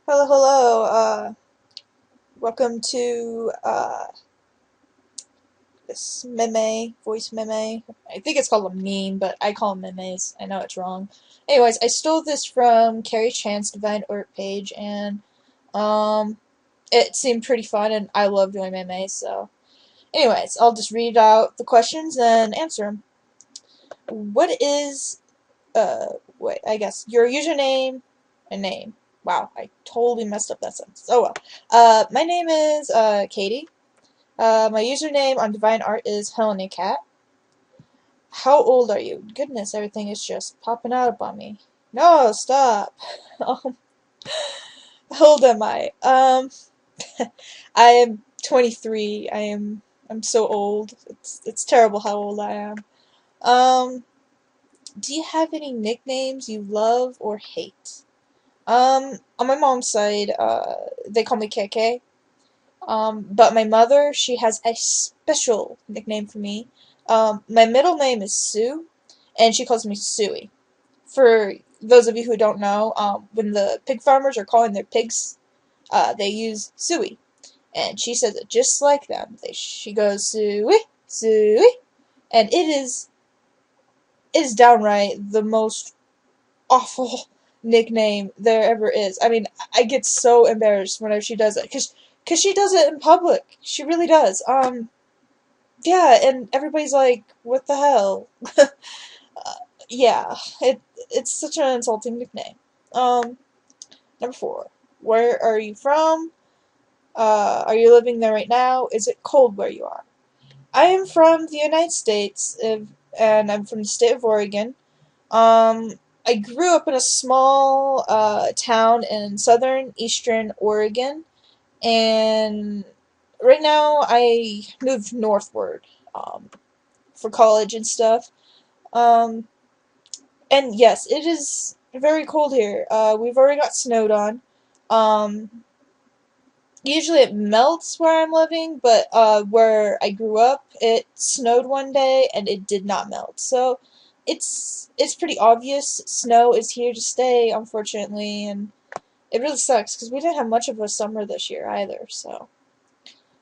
Hello, hello. Welcome to this meme, voice meme. I think it's called a meme, but I call them memes. I know it's wrong. Anyways, I stole this from Carrie Chan's Divine Art page, and um, it seemed pretty fun, and I love doing memes. So, anyways, I'll just read out the questions and answer them. What is wait, I guess your username and name? Wow, I totally messed up that sentence. Oh well. My name is Katie. My username on Divine Art is Helena Cat. How old are you? Goodness, everything is just popping out upon me. No, stop. Um, how old am I? I am 23. I'm so old. It's terrible how old I am. Um, do you have any nicknames you love or hate? On my mom's side, they call me KK. But my mother, she has a special nickname for me. My middle name is Sue, and she calls me Suey. For those of you who don't know, when the pig farmers are calling their pigs, they use Suey, and she says it just like them. She goes Suey, Suey, and it is downright the most awful nickname there ever is. I mean, I get so embarrassed whenever she does it, cause she does it in public. She really does. Yeah, and everybody's like, "What the hell?" Yeah, it's such an insulting nickname. Um, Number four. Where are you from? Are you living there right now? Is it cold where you are? I am from the United States, and I'm from the state of Oregon. I grew up in a small town in southern eastern Oregon, and right now I moved northward for college and stuff. Um, and yes, it is very cold here. We've already got snowed on. Um, Usually it melts where I'm living, but where I grew up, it snowed one day and it did not melt. So it's pretty obvious snow is here to stay, unfortunately, and it really sucks because we didn't have much of a summer this year either. So,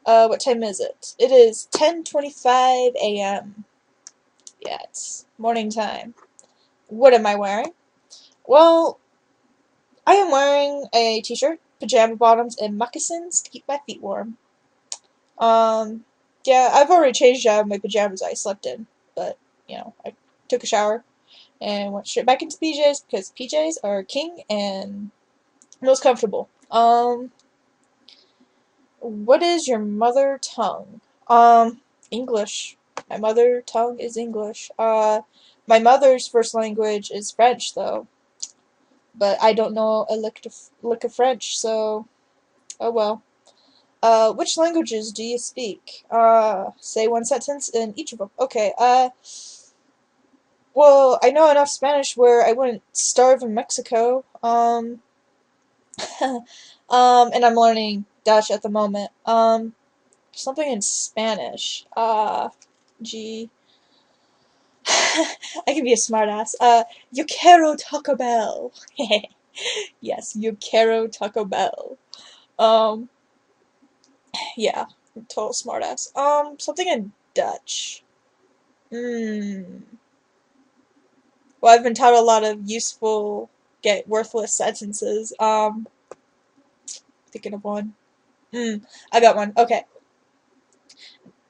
what time is it? It is 10:25 a.m. Yeah, it's morning time. What am I wearing? Well, I am wearing a t-shirt, pajama bottoms, and moccasins to keep my feet warm. Um, yeah, I've already changed out of my pajamas I slept in, but, I took a shower and went straight back into PJs because PJs are king and most comfortable. What is your mother tongue? English. My mother tongue is English. My mother's first language is French, though, but I don't know a lick of French, so, oh well. Which languages do you speak? Say one sentence in each of them. Okay, well, I know enough Spanish where I wouldn't starve in Mexico. And I'm learning Dutch at the moment. Something in Spanish. Gee. I can be a smartass. Yo quiero Taco Bell. Yes, yo quiero Taco Bell. Um, yeah, total smartass. Something in Dutch. Hmm. Well, I've been taught a lot of useful, get worthless sentences. Thinking of one. I got one. Okay.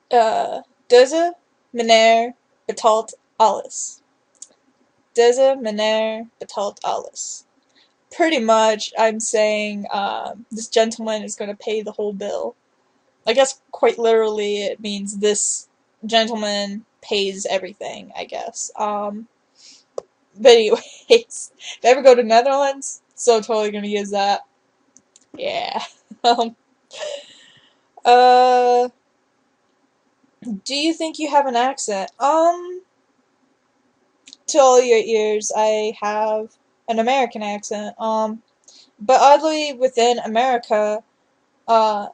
Deze meneer betaalt alles. Deze meneer betaalt alles. Pretty much, I'm saying, this gentleman is going to pay the whole bill. I guess quite literally it means this gentleman pays everything, I guess. But anyways, if I ever go to Netherlands, so totally gonna use that. Yeah. Um, uh, do you think you have an accent? To all your ears, I have an American accent. But oddly, within America, uh,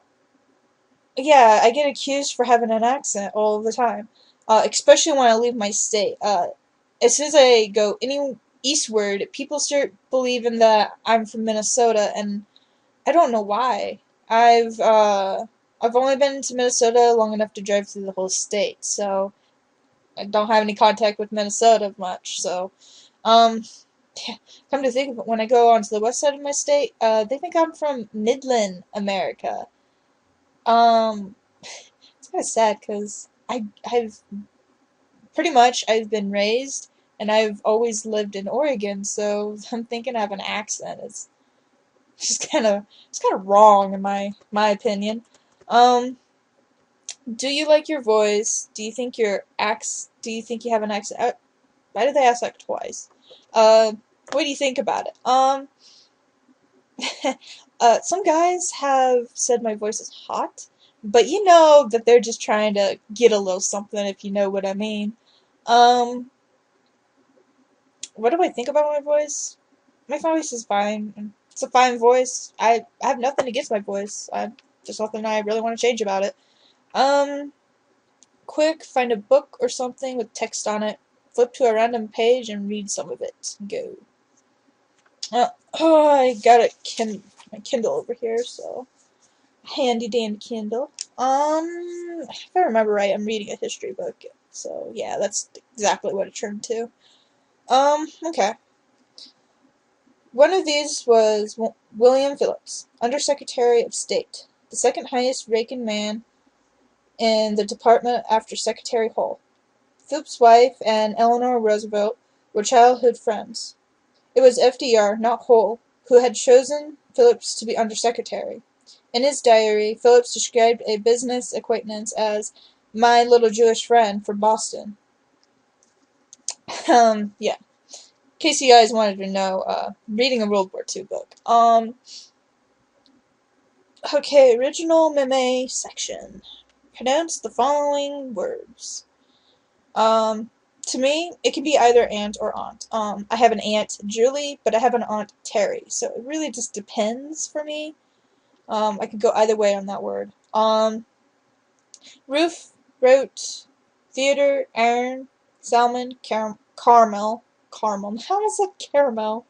yeah, I get accused for having an accent all the time. Especially when I leave my state. As soon as I go any eastward, people start believing that I'm from Minnesota, and I don't know why. I've only been to Minnesota long enough to drive through the whole state, so I don't have any contact with Minnesota much. So, um, yeah, come to think of it, when I go onto the west side of my state, they think I'm from Midland, America. Um, it's kind of sad because I've pretty much I've been raised and I've always lived in Oregon, so I'm thinking I have an accent. It's kind of wrong in my opinion. Um, do you like your voice? Do you think you have an accent? Why did they ask that twice? What do you think about it? Some guys have said my voice is hot, but you know that they're just trying to get a little something, if you know what I mean. Um, what do I think about my voice? My voice is fine. It's a fine voice. I have nothing against my voice. Just nothing I really want to change about it. Um, quick, find a book or something with text on it. Flip to a random page and read some of it. Go. I got my Kindle over here, so handy dandy Kindle. If I remember right, I'm reading a history book, so yeah, that's exactly what it turned to. Okay. One of these was William Phillips, Undersecretary of State, the second highest ranking man in the department after Secretary Hull. Phillips' wife and Eleanor Roosevelt were childhood friends. It was FDR, not Hull, who had chosen Phillips to be undersecretary. In his diary, Phillips described a business acquaintance as "my little Jewish friend from Boston." Yeah. In case you guys wanted to know, reading a World War II book. Okay, original meme section. Pronounce the following words. To me, it can be either aunt or aunt. I have an aunt, Julie, but I have an aunt, Terry, so it really just depends for me. I could go either way on that word. Ruth wrote theater, Aaron, Salmon, Carmel. How is that caramel?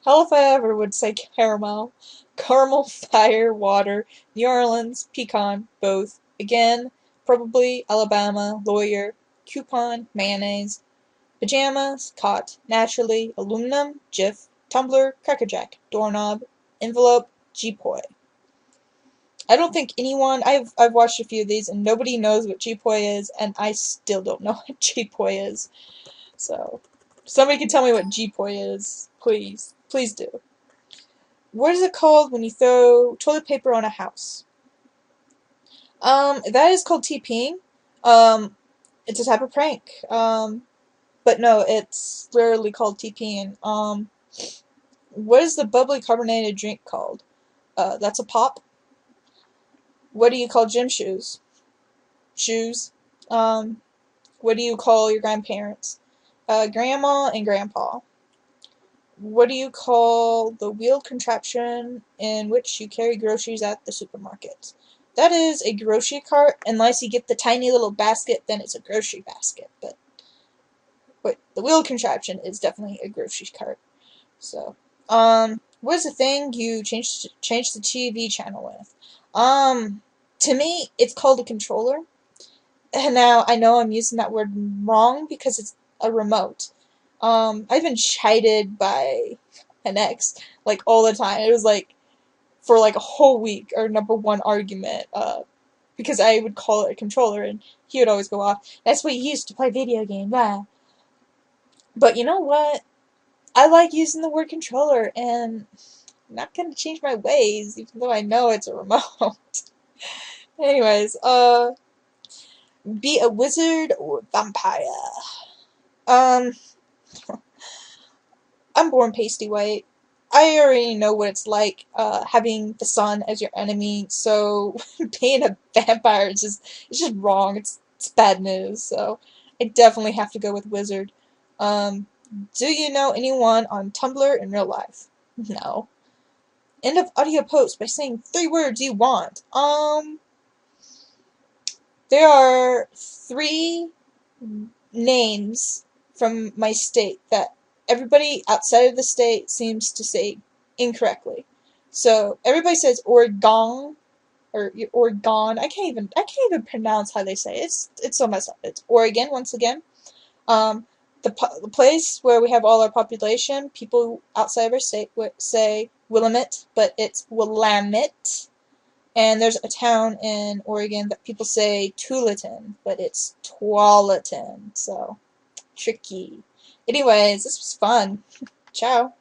Hell if I ever would say caramel. Caramel, fire, water, New Orleans, pecan, both. Again, probably, Alabama, lawyer, coupon, mayonnaise. Pajamas, cot, naturally, aluminum, Jif, tumbler, crackerjack, doorknob, envelope, G-poi. I don't think anyone, I've watched a few of these and nobody knows what G-poi is, and I still don't know what G-poi is. So, if somebody can tell me what G-poi is, please. Please do. What is it called when you throw toilet paper on a house? That is called TPing. It's a type of prank. But no, it's literally called TPing. What is the bubbly carbonated drink called? That's a pop. What do you call gym shoes? Shoes. What do you call your grandparents? Grandma and grandpa. What do you call the wheeled contraption in which you carry groceries at the supermarket? That is a grocery cart, unless you get the tiny little basket, then it's a grocery basket. But the wheeled contraption is definitely a grocery cart. So, what is the thing you change the TV channel with? To me, it's called a controller. And now I know I'm using that word wrong because it's a remote. I've been chided by an ex like all the time. It was like for like a whole week our number one argument. Because I would call it a controller and he would always go off. That's what you used to play video games. Blah. But you know what? I like using the word controller, and I'm not gonna change my ways, even though I know it's a remote. Anyways, be a wizard or vampire. Um, I'm born pasty white. I already know what it's like, having the sun as your enemy, so being a vampire it's just wrong. It's bad news, so I definitely have to go with wizard. Do you know anyone on Tumblr in real life? No. End of audio post by saying 3 words you want. There are 3 names from my state that everybody outside of the state seems to say incorrectly. So everybody says Oregon or Oregon. I can't even pronounce how they say it. It's so messed up. It's Oregon once again. Um, the place where we have all our population, people outside of our state would say Willamette, but it's Willamette. And there's a town in Oregon that people say Tualatin, but it's Tualatin. So tricky. Anyways, this was fun. Ciao.